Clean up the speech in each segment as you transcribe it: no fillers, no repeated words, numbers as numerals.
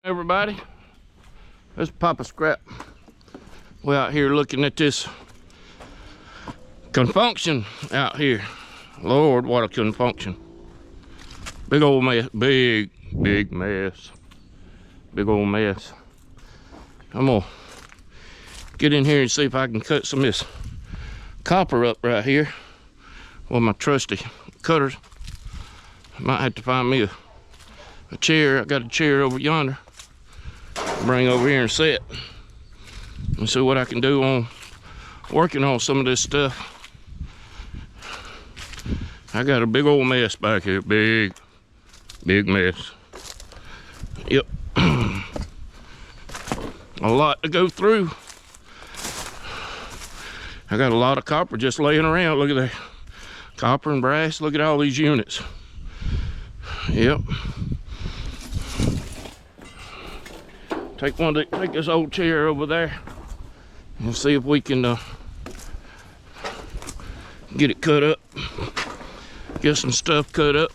Everybody, let's pop a scrap. We're out here looking at this confunction out here. Lord, what a confunction. Big old mess, big mess. Big old mess. I'm gonna get in here and see if I can cut some of this copper up right here with my trusty cutters. Might have to find me a chair. I got a chair over yonder. Bring over here and set and see what I can do on working on some of this stuff. I got a big old mess back here, big mess. Yep. A lot to go through. I got a lot of copper just laying around. Look at that, copper and brass. Look at all these units. Yep. Take this old chair over there and see if we can get it cut up. Get some stuff cut up.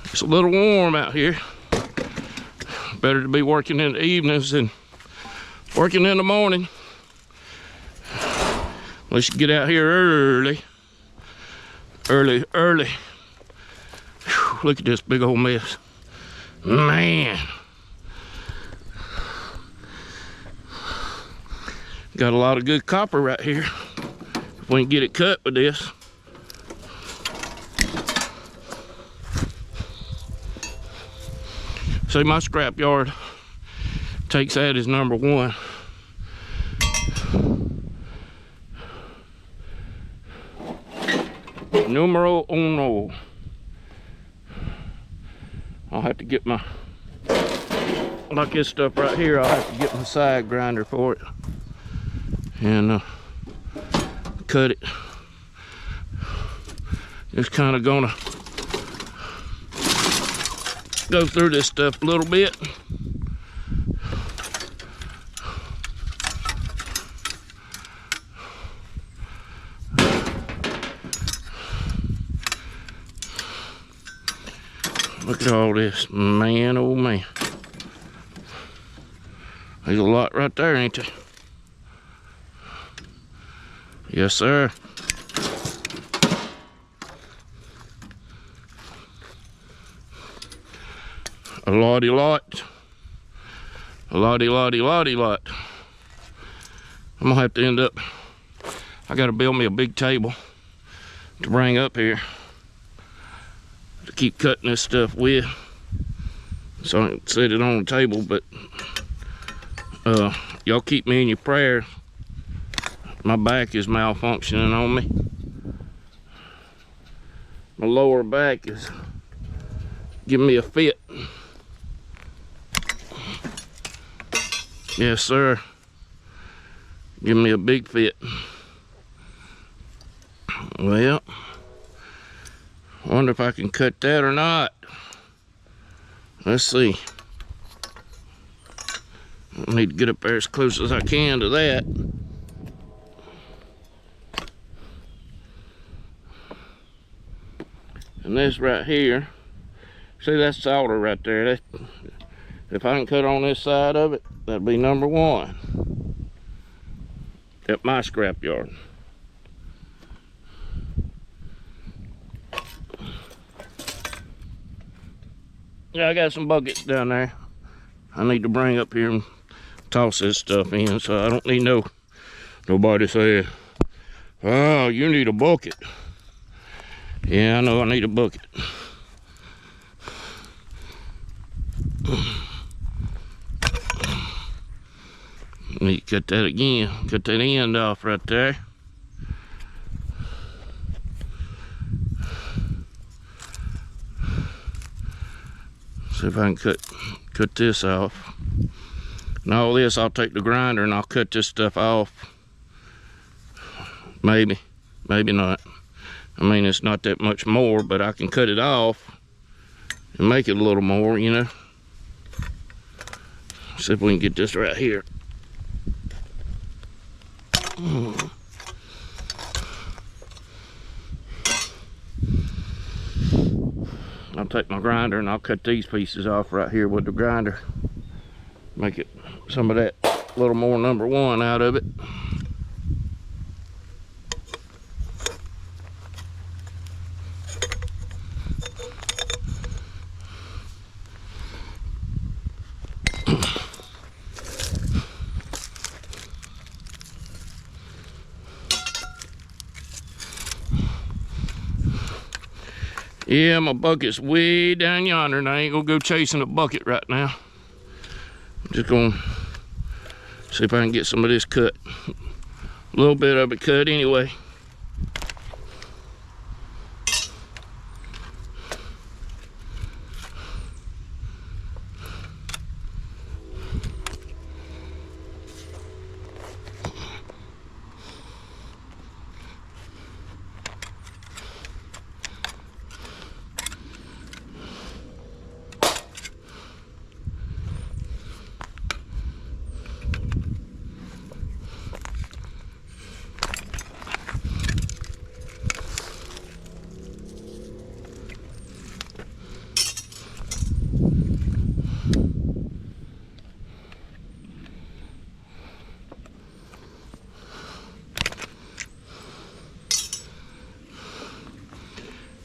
It's a little warm out here. Better to be working in the evenings than working in the morning. Let's get out here early. Look at this big old mess. Man. Got a lot of good copper right here. If we can get it cut with this. See, my scrap yard takes that as number one. Numero uno. I'll have to get my, like this stuff right here, I'll have to get my side grinder for it and cut it. Just kind of gonna go through this stuff a little bit. Look at all this, man, oh man. There's a lot right there, ain't there? Yes, sir. A lotty lot. A lotty lot. I'm gonna have to end up, I gotta build me a big table to bring up here to keep cutting this stuff with, so I can set it on the table. But y'all keep me in your prayers. My back is malfunctioning on me. My lower back is giving me a fit. Yes, sir. Giving me a big fit. Well, wonder if I can cut that or not. Let's see. I need to get up there as close as I can to that. And this right here, see, that's solder right there. If I can cut on this side of it, that'd be number one at my scrap yard. Yeah, I got some buckets down there I need to bring up here and toss this stuff in, so I don't need nobody saying, oh, you need a bucket. Yeah, I know I need a bucket. Need to cut that again, cut that end off right there. See if I can cut this off. And all this, I'll take the grinder and I'll cut this stuff off. Maybe not. I mean, it's not that much more, but I can cut it off and make it a little more, you know. See if we can get this right here. I'll take my grinder and I'll cut these pieces off right here with the grinder. Make it some of that little more number 1 out of it. Yeah, my bucket's way down yonder, and I ain't gonna go chasing a bucket right now. I'm just gonna see if I can get some of this cut. A little bit of it cut anyway.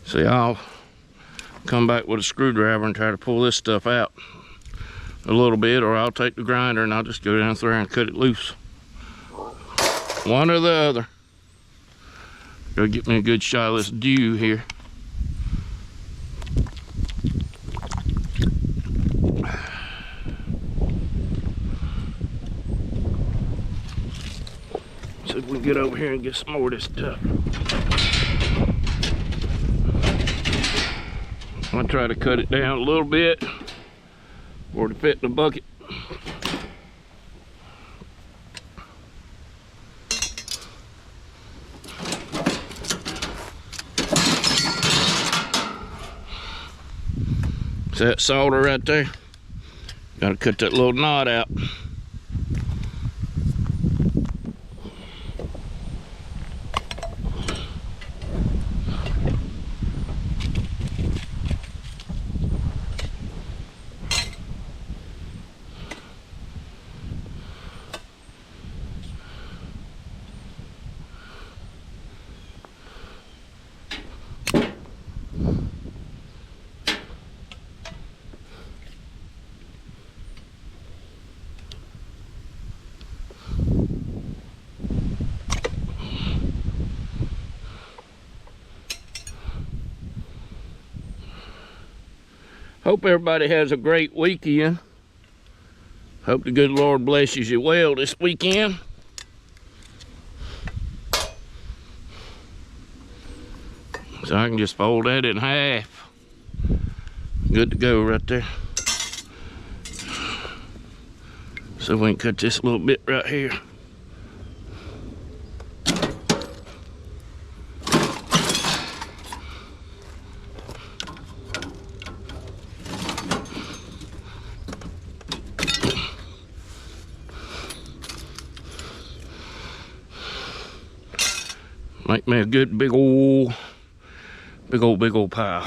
See, I'll come back with a screwdriver and try to pull this stuff out a little bit, or I'll take the grinder and I'll just go down through and cut it loose. One or the other. Go get me a good shot of this dew here. See if we can get over here and get some more of this stuff. I'm gonna try to cut it down a little bit for it to fit in the bucket. See that solder right there? Gotta cut that little knot out. Hope everybody has a great weekend. Hope the good Lord blesses you well this weekend. So I can just fold that in half. Good to go right there. So we can cut this little bit right here. Make me a good big old pile.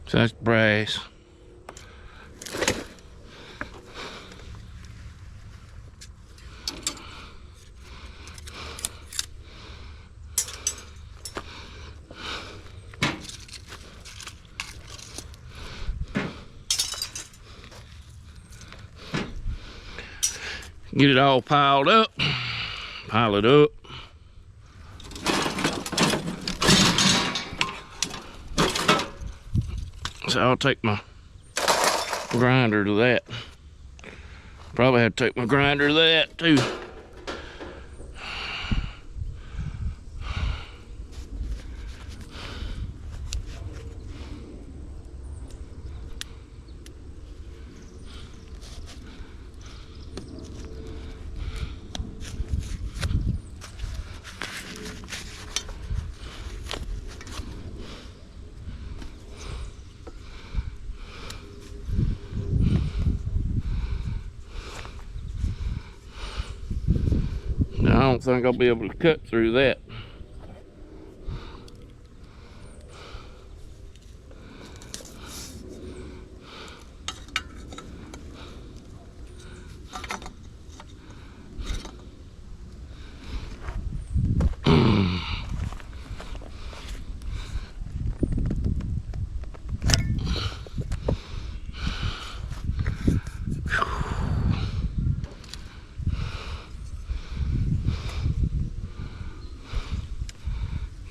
So that's brass. Get it all piled up. Pile it up. So I'll take my grinder to that. Probably have to take my grinder to that too. I don't think I'll be able to cut through that.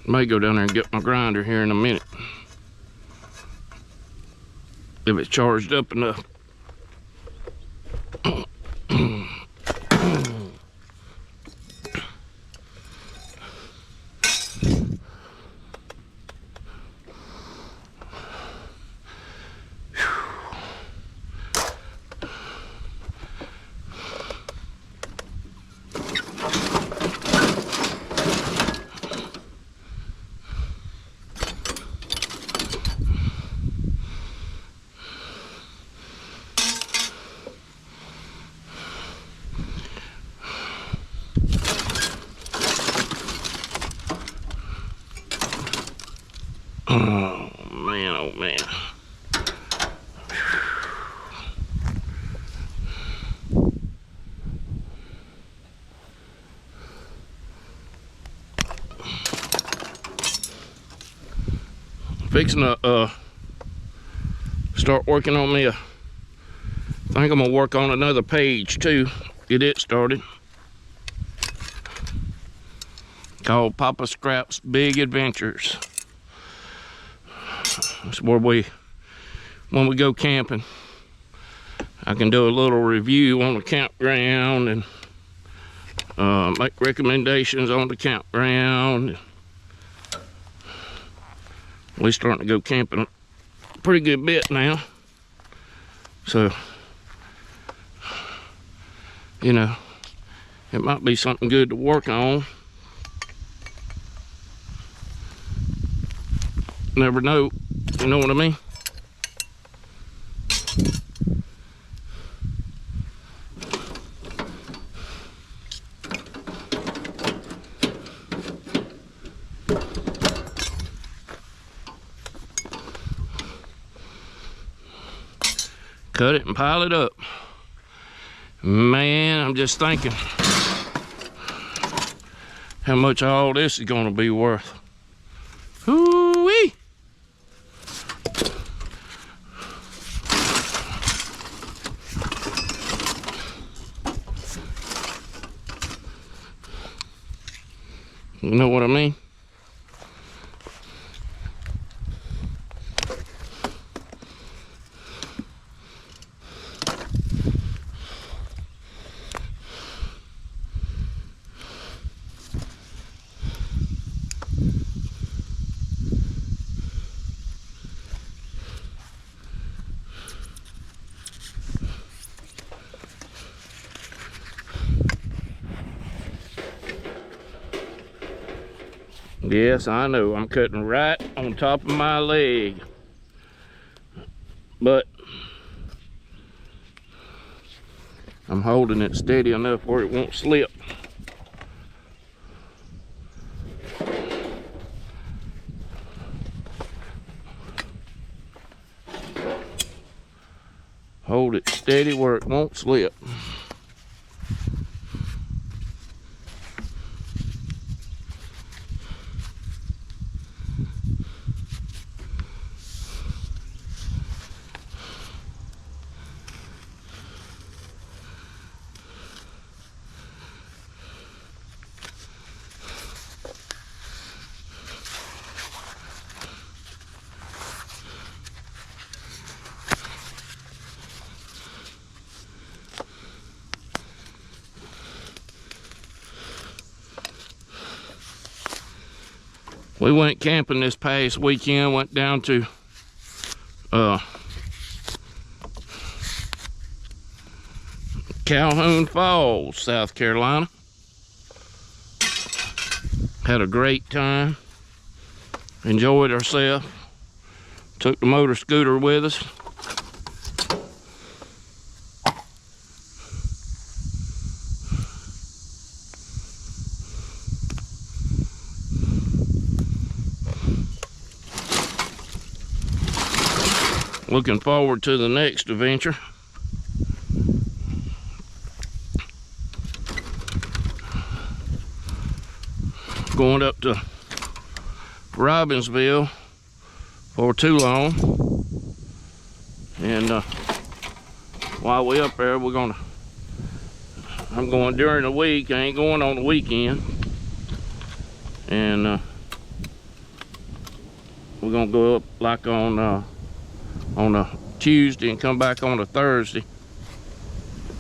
May go down there and get my grinder here in a minute. If it's charged up enough. Oh man, oh man. Fixing to start working on me. I think I'm gonna work on another page too. Get it started. Called Papa Scrap's Big Adventures. That's where when we go camping, I can do a little review on the campground and make recommendations on the campground. We're starting to go camping a pretty good bit now. So, you know, it might be something good to work on. Never know, you know what I mean? Cut it and pile it up. Man, I'm just thinking how much all this is gonna be worth. Hoo-wee! You know what I mean? Yes, I know, I'm cutting right on top of my leg. But I'm holding it steady enough where it won't slip. Hold it steady where it won't slip. We went camping this past weekend, went down to Calhoun Falls, South Carolina. Had a great time. Enjoyed ourselves. Took the motor scooter with us. Looking forward to the next adventure. Going up to Robbinsville for too long, and while we're up there, I'm going during the week. I ain't going on the weekend, and we're gonna go up like on a Tuesday and come back on a Thursday,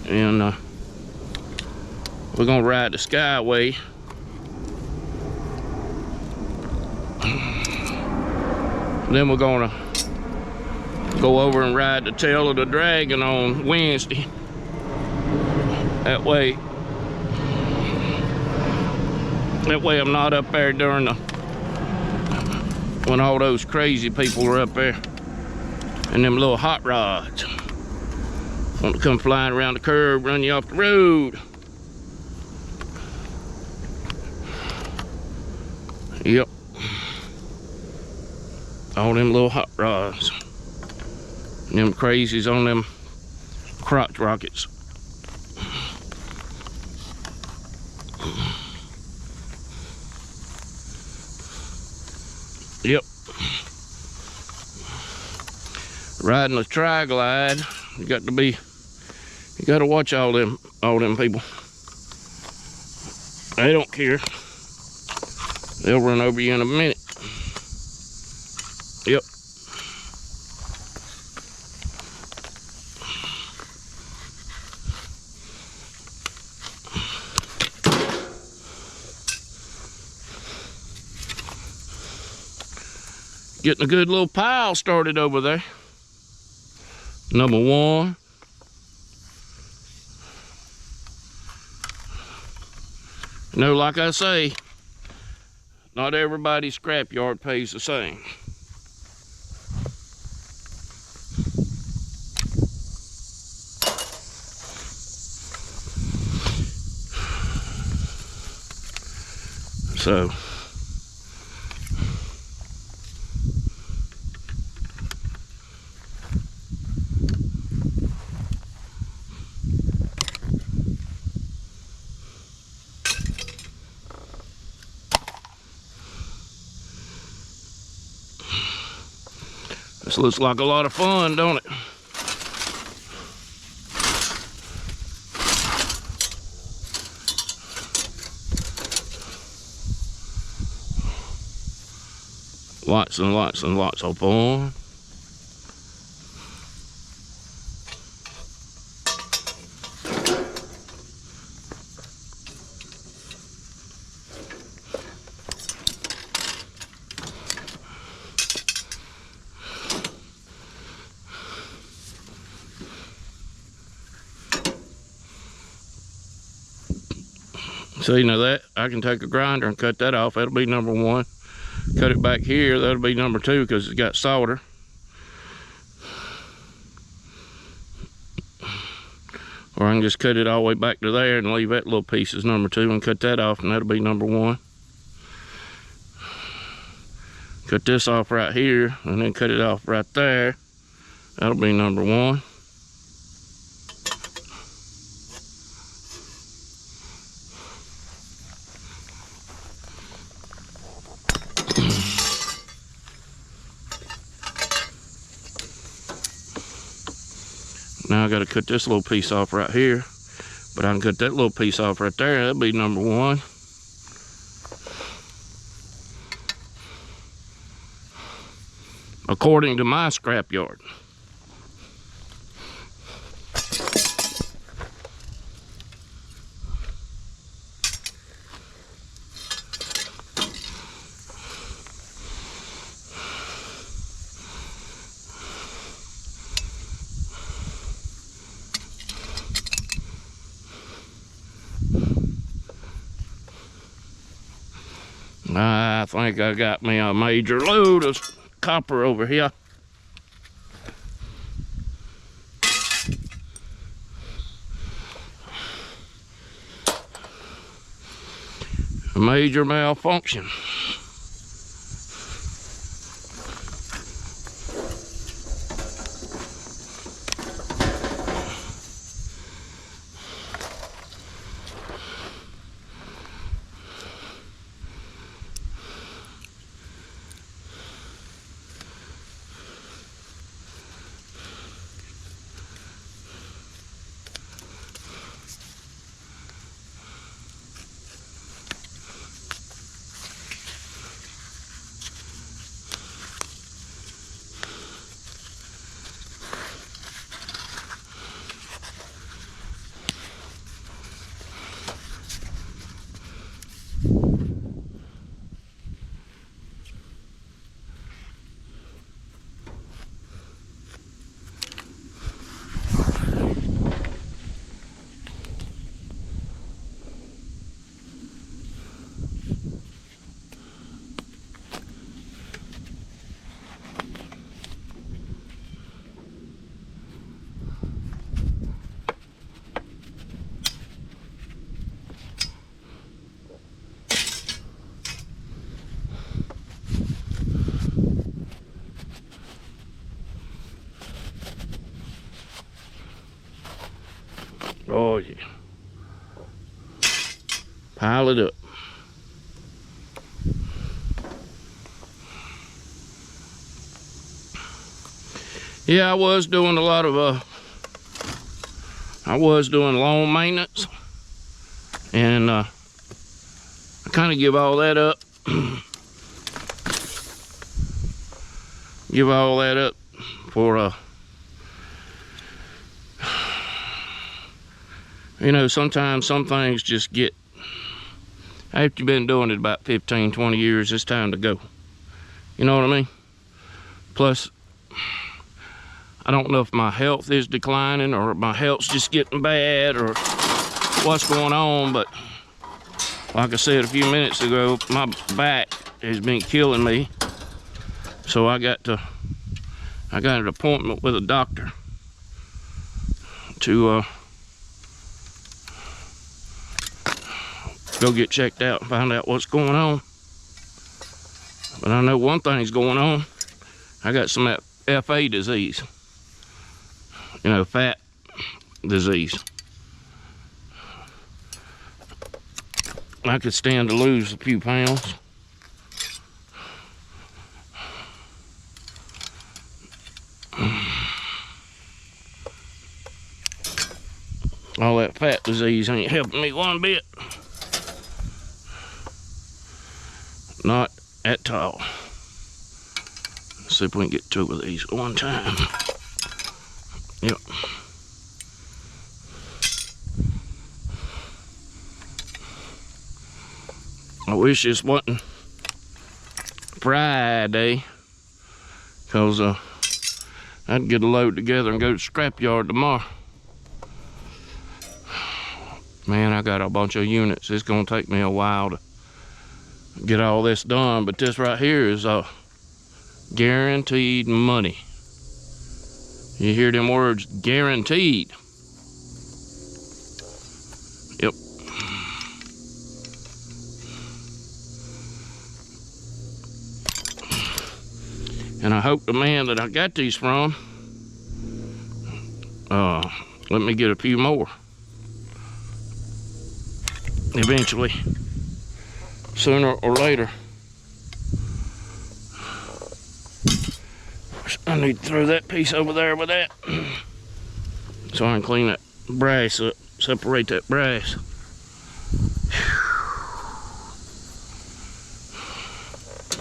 and we're gonna ride the Skyway. Then we're gonna go over and ride the Tail of the Dragon on Wednesday. That way I'm not up there during when all those crazy people are up there and them little hot rods want to come flying around the curve, run you off the road. Yep. All them little hot rods. And them crazies on them crotch rockets. Yep. Riding a tri-glide, you gotta watch all them people. They don't care. They'll run over you in a minute. Yep. Getting a good little pile started over there. Number one. You know, like I say, not everybody's scrapyard pays the same. So this looks like a lot of fun, don't it? Lots and lots and lots of fun. So you know that I can take a grinder and cut that off. That'll be number one. Cut it back here, that'll be number two because it's got solder. Or I can just cut it all the way back to there and leave that little piece as number two and cut that off, and that'll be number one. Cut this off right here and then cut it off right there. That'll be number one. Now I got to cut this little piece off right here, but I can cut that little piece off right there. That'll be number one. According to my scrapyard. think I got me a major load of copper over here. A major malfunction. Oh yeah. Pile it up. Yeah, I was doing a lot of lawn maintenance, and I kind of give all that up. Give all that up for you know, sometimes some things just get, after you've been doing it about 15, 20 years, it's time to go. You know what I mean? Plus, I don't know if my health is declining or my health's just getting bad or what's going on, but like I said a few minutes ago, my back has been killing me. So I got an appointment with a doctor to go get checked out and find out what's going on. But I know one thing's going on. I got some FA disease. You know, fat disease. I could stand to lose a few pounds. All that fat disease ain't helping me one bit. Not at all. Let's see if we can get two of these at one time. Yep. I wish this wasn't Friday, because I'd get a load together and go to the scrapyard tomorrow. Man, I got a bunch of units. It's gonna take me a while to get all this done, but this right here is guaranteed money. You hear them words, guaranteed. Yep. And I hope the man that I got these from let me get a few more eventually, sooner or later. I need to throw that piece over there with that so I can clean that brass up, separate that brass.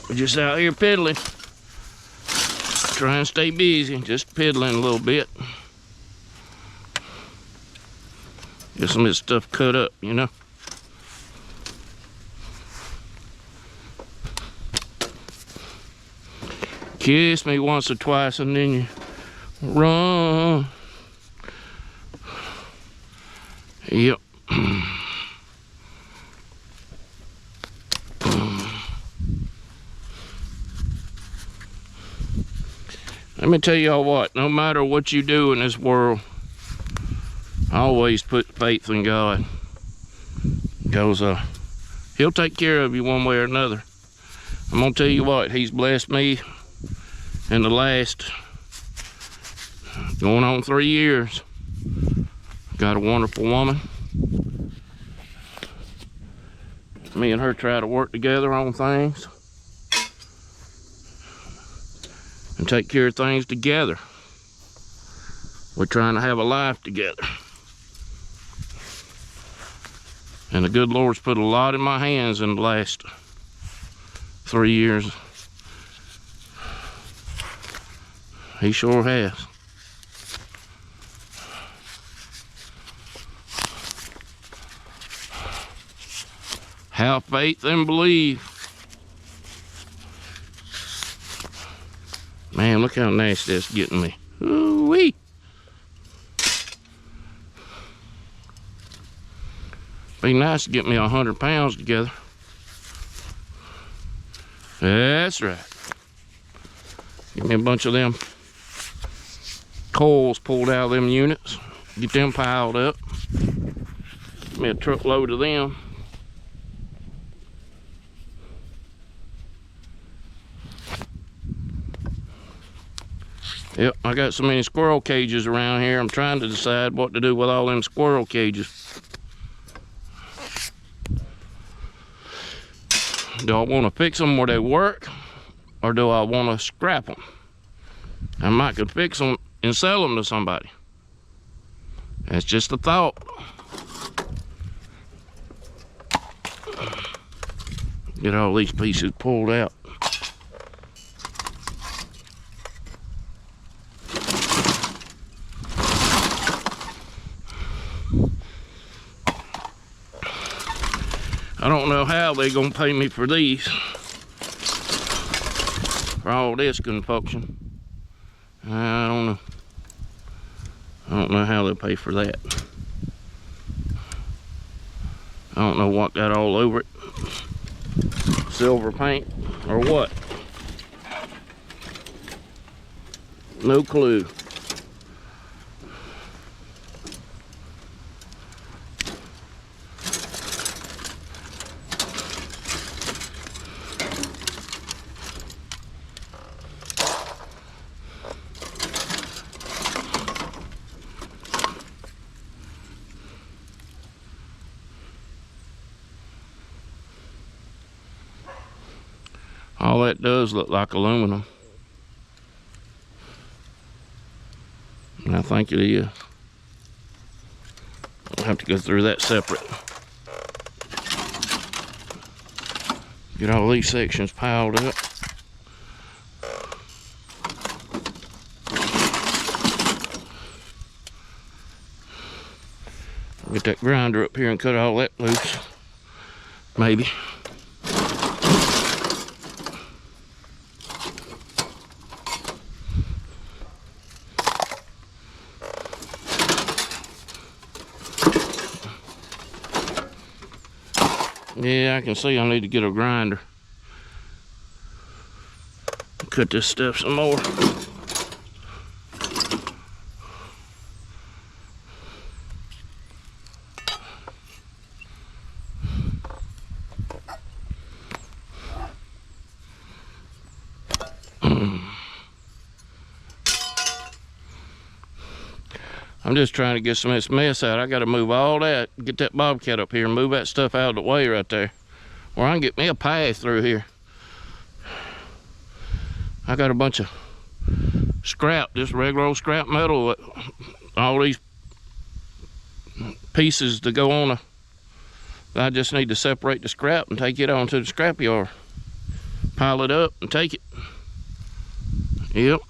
We're just out here piddling, trying to stay busy, just piddling a little bit. Get some of this stuff cut up, you know. Kiss me once or twice and then you run. Yep. Let me tell y'all what, no matter what you do in this world, always put faith in God. Because he'll take care of you one way or another. I'm gonna tell you what, he's blessed me in the last going on 3 years. Got a wonderful woman. Me and her try to work together on things and take care of things together. We're trying to have a life together. And the good Lord's put a lot in my hands in the last 3 years. He sure has. Have faith and believe. Man, look how nasty that's getting me. Ooh-wee. Be nice to get me 100 pounds together. That's right. Get me a bunch of them coils pulled out of them units. Get them piled up. Get me a truckload of them. Yep, I got so many squirrel cages around here. I'm trying to decide what to do with all them squirrel cages. Do I want to fix them where they work, or do I want to scrap them? I might could fix them and sell them to somebody. That's just a thought. Get all these pieces pulled out. I don't know how they're gonna pay me for these, for all this confuction. I don't know. I don't know how they'll pay for that. I don't know what got all over it. Silver paint or what? No clue. All that does look like aluminum. And I think it is. I'll have to go through that separate. Get all these sections piled up. Get that grinder up here and cut all that loose. Maybe. Yeah, I can see I need to get a grinder. Cut this stuff some more. I'm just trying to get some of this mess out. I got to move all that, get that bobcat up here, and move that stuff out of the way right there, where I can get me a path through here. I got a bunch of scrap, just regular old scrap metal, all these pieces to go on. I just need to separate the scrap and take it on to the scrap yard. Pile it up and take it. Yep.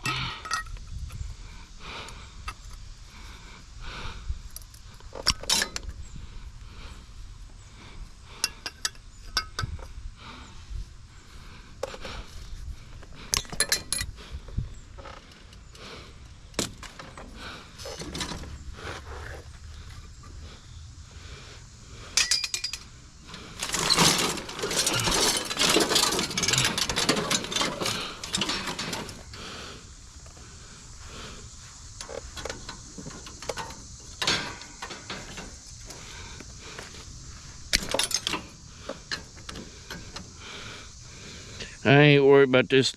I ain't worried about this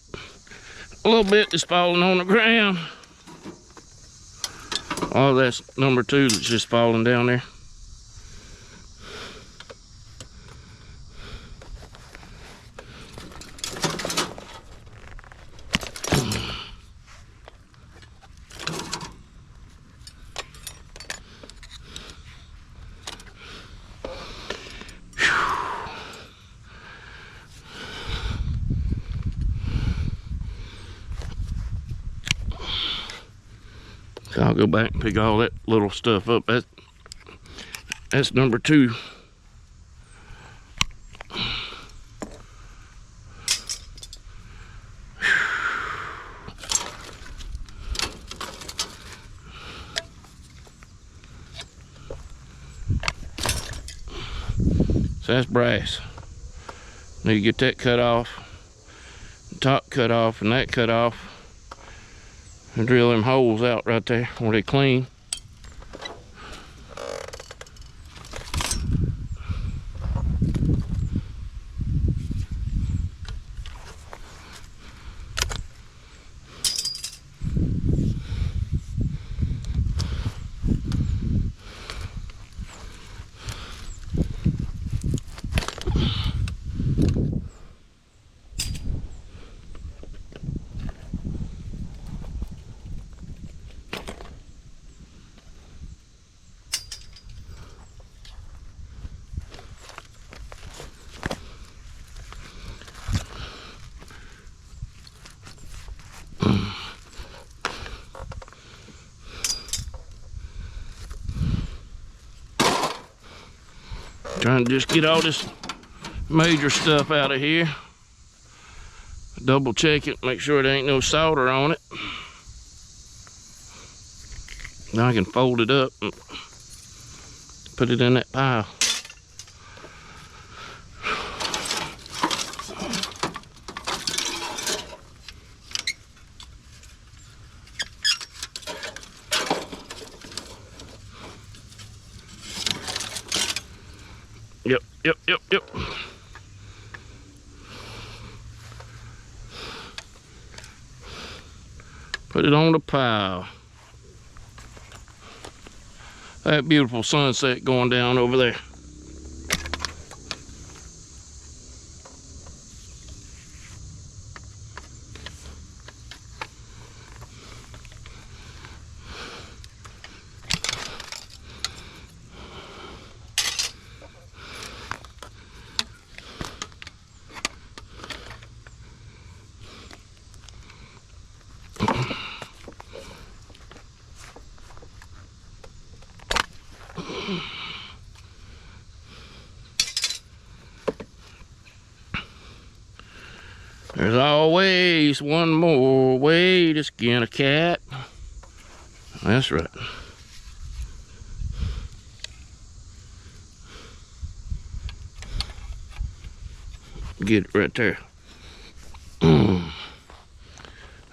a little bit that's falling on the ground. Oh, that's number 2 that's just falling down there. So I'll go back and pick all that little stuff up. That's number 2. So that's brass. Need to get that cut off, the top cut off, and that cut off. And drill them holes out right there where they clean. Trying to just get all this major stuff out of here. Double check it, make sure there ain't no solder on it. Now I can fold it up and put it in that pile. Yep. Put it on the pile. That beautiful sunset going down over there. There's always one more way to skin a cat. That's right. Get it right there. I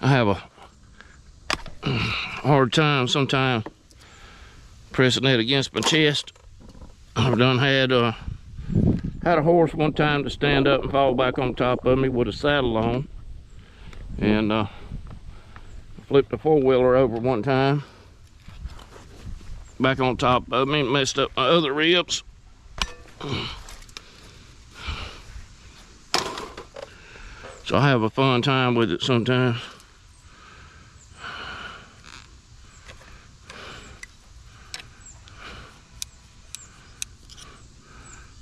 have a hard time sometimes pressing that against my chest. I've done had a horse one time to stand up and fall back on top of me with a saddle on, and flipped a 4-wheeler over one time back on top of me, messed up my other ribs. So I have a fun time with it sometimes.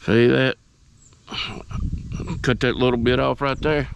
See that? Cut that little bit off right there.